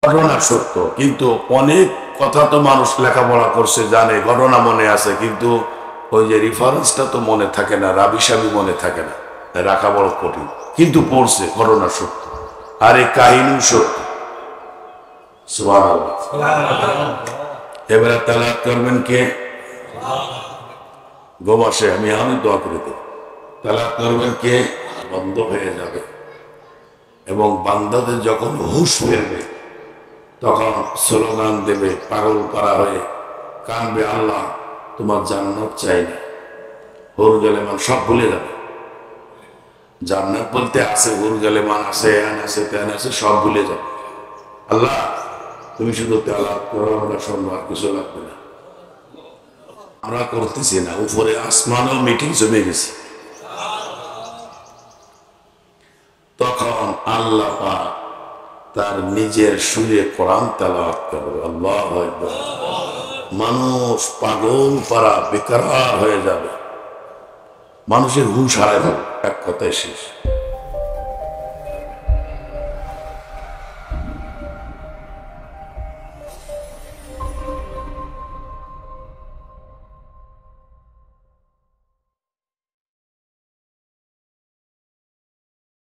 ঘটনা সত্য, কিন্তু অনেক কথা তো মানুষ লেখাপড়া করছে, জানে, ঘটনা মনে আছে, কিন্তু ওই যে রেফারেন্সটা তো মনে থাকে না, রাবি সাবি মনে থাকে না, রাখা বড় কঠিন। কিন্তু পড়ছে, ঘটনা সত্য, আর এই কাহিনী সত্য। সুবহানাল্লাহ। এবারে তালাক করবেন কে? গোমাসে আমি দোয়া করে দেব। তালাক করবেন কে? বন্ধ হয়ে যাবে, এবং বান্দাদের যখন হুঁশ ফিরবে তখন স্লোগান দেবে, পাগল পারা হয়ে কানবে, আল্লাহ তোমার জান্নাত চাই না। হুর গেলেমান সব ভুলে যাবে। জান্নাত বলতে আছে, হুর গেলেমান আছে, এন আছে, তেন আছে, সব ভুলে যাবে। আল্লাহ তুমি শুধু তালাক করো, আমরা শুনবো, আর কিছু লাগবে না। আমরা করতেছি না, উপরে আসমানও মিটিং জমে গেছে। তখন আল্লাহ পাক তার নিজের সুরে কোরআন তেলাওয়াত করবে। আল্লাহু আকবার। মানুষ পাগল পারা বেকার হয়ে যাবে, মানুষের হুঁশ হারায় যাবে, এক কথায় শেষ।